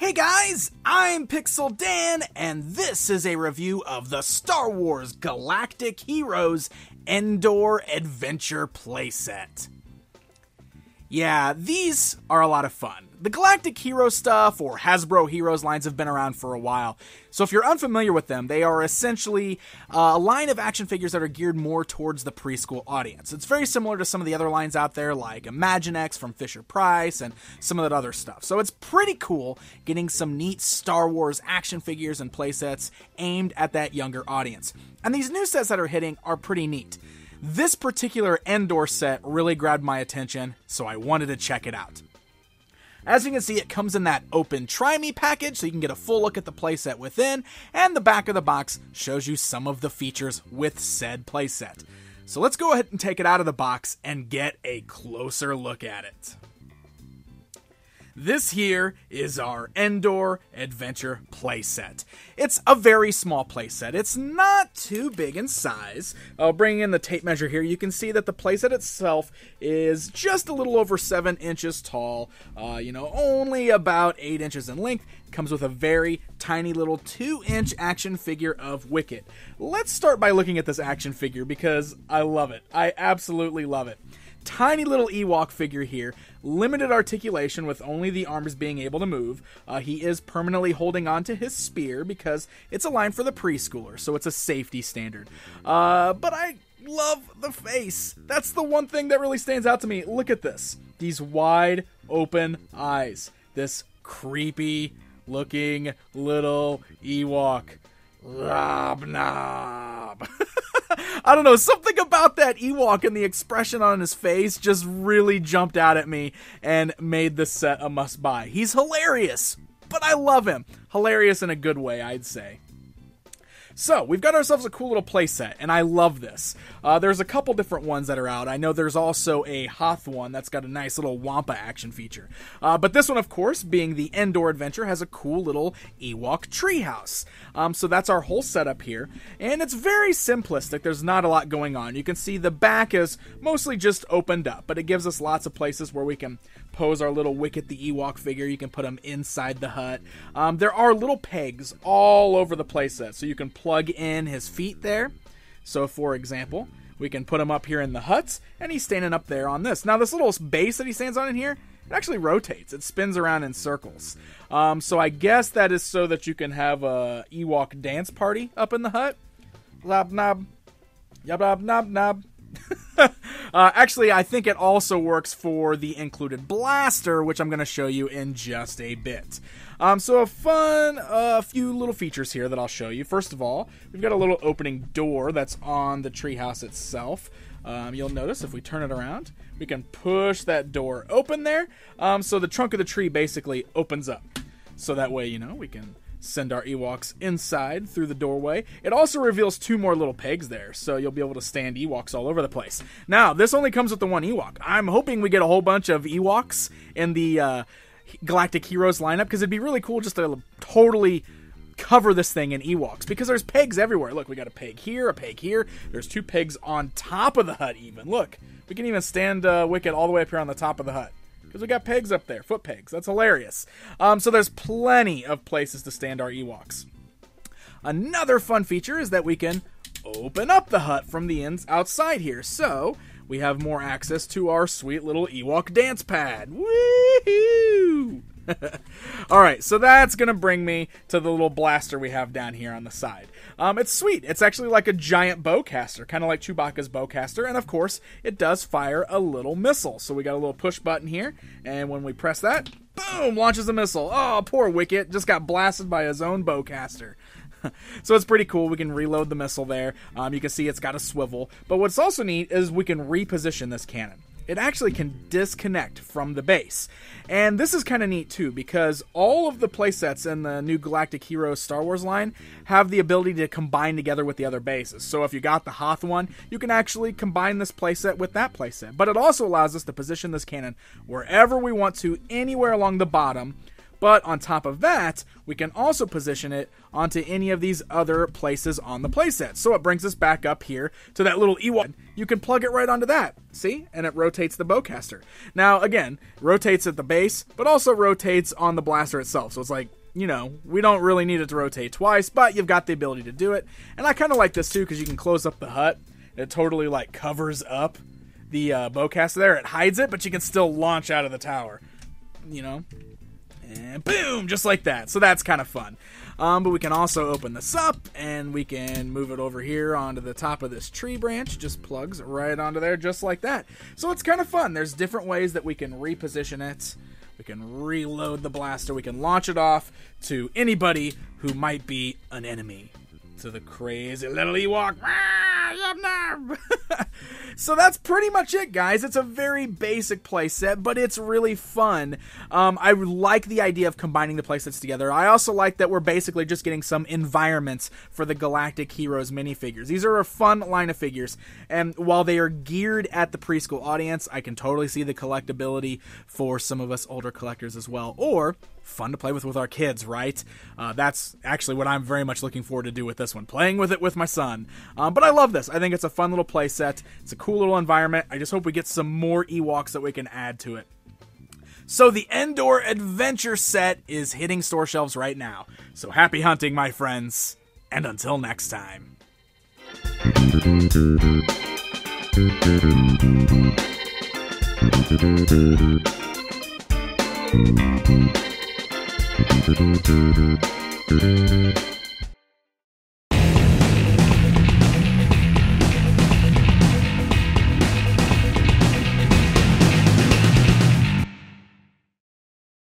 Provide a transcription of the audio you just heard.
Hey guys, I'm Pixel Dan, and this is a review of the Star Wars Galactic Heroes Endor Adventure playset. Yeah, these are a lot of fun. The Galactic Hero stuff, or Hasbro Heroes lines, have been around for a while. So if you're unfamiliar with them, they are essentially a line of action figures that are geared more towards the preschool audience. It's very similar to some of the other lines out there, like Imaginext from Fisher-Price and some of that other stuff. So it's pretty cool getting some neat Star Wars action figures and playsets aimed at that younger audience. And these new sets that are hitting are pretty neat. This particular Endor set really grabbed my attention, so I wanted to check it out. As you can see, it comes in that open Try Me package, so you can get a full look at the playset within, and the back of the box shows you some of the features with said playset. So let's go ahead and take it out of the box and get a closer look at it. This here is our Endor Adventure playset. It's a very small playset. It's not too big in size. I'll bring in the tape measure here. You can see that the playset itself is just a little over 7 inches tall. Only about 8 inches in length. Comes with a very tiny little 2-inch action figure of Wicket. Let's start by looking at this action figure because I love it. I absolutely love it. Tiny little Ewok figure here, limited articulation with only the arms being able to move. He is permanently holding on to his spear because it's a line for the preschooler, so it's a safety standard. But I love the face. That's the one thing that really stands out to me. Look at this. These wide open eyes. This creepy looking little Ewok. Lob knob. I don't know, something about that Ewok and the expression on his face just really jumped out at me and made this set a must-buy. He's hilarious, but I love him. Hilarious in a good way, I'd say. So, we've got ourselves a cool little playset, and I love this. There's a couple different ones that are out. I know there's also a Hoth one that's got a nice little Wampa action feature. But this one, of course, being the Endor Adventure, has a cool little Ewok treehouse. So that's our whole setup here, and it's very simplistic. There's not a lot going on. You can see the back is mostly just opened up, but it gives us lots of places where we can pose our little Wicket the Ewok figure. You can put him inside the hut. There are little pegs all over the playset, so you can plug in his feet there. So, for example, we can put him up here in the hut, and he's standing up there on this. Now, this little base that he stands on in here, it actually rotates. It spins around in circles. So I guess that is so that you can have a Ewok dance party up in the hut. Lob knob. Yab knob knob knob. Actually, I think it also works for the included blaster, which I'm going to show you in just a bit. So a few little features here that I'll show you. First of all, we've got a little opening door that's on the treehouse itself. You'll notice if we turn it around, we can push that door open there. So the trunk of the tree basically opens up. So that way, we can send our Ewoks inside through the doorway. It also reveals 2 more little pegs there, so you'll be able to stand Ewoks all over the place. Now, this only comes with the one Ewok. I'm hoping we get a whole bunch of Ewoks in the Galactic Heroes lineup, because it'd be really cool just to totally cover this thing in Ewoks, because there's pegs everywhere. Look, we got a peg here, a peg here. There's 2 pegs on top of the hut even. Look, we can even stand Wicket all the way up here on the top of the hut, because we got pegs up there, foot pegs. That's hilarious. So there's plenty of places to stand our Ewoks. Another fun feature is that we can open up the hut from the outside here. So we have more access to our sweet little Ewok dance pad. Woohoo! Alright, so that's going to bring me to the little blaster we have down here on the side. It's sweet. It's actually like a giant bowcaster, kind of like Chewbacca's bowcaster, and of course, it does fire a little missile. So we got a little push button here, and when we press that, boom, launches a missile. Oh, poor Wicket, just got blasted by his own bowcaster. So it's pretty cool. We can reload the missile there. You can see it's got a swivel, but what's also neat is we can reposition this cannon. It actually can disconnect from the base. And this is kind of neat too, because all of the playsets in the new Galactic Heroes Star Wars line have the ability to combine together with the other bases. So if you got the Hoth one, you can actually combine this playset with that playset. But it also allows us to position this cannon wherever we want to, anywhere along the bottom, But on top of that, we can also position it onto any of these other places on the playset. So it brings us back up here to that little Ewok. You can plug it right onto that, see? And it rotates the bowcaster. Now, again, rotates at the base, but also rotates on the blaster itself. So it's like, you know, we don't really need it to rotate twice, but you've got the ability to do it. And I kind of like this too, because you can close up the hut. It totally like covers up the bowcaster there. It hides it, but you can still launch out of the tower, you know? And boom, just like that. So that's kind of fun. But we can also open this up, and we can move it over here onto the top of this tree branch. Just plugs right onto there, just like that. So it's kind of fun. There's different ways that we can reposition it. We can reload the blaster. We can launch it off to anybody who might be an enemy. To the crazy little Ewok. So that's pretty much it, guys. It's a very basic playset, but it's really fun. I like the idea of combining the playsets together. I also like that we're basically just getting some environments for the Galactic Heroes minifigures. These are a fun line of figures, and while they are geared at the preschool audience, I can totally see the collectability for some of us older collectors as well, or fun to play with our kids, right? That's actually what I'm very much looking forward to do with this one, playing with it with my son. But I love this. I think it's a fun little play set. It's a cool little environment. I just hope we get some more Ewoks that we can add to it. So the Endor Adventure set is hitting store shelves right now. So happy hunting, my friends, and until next time.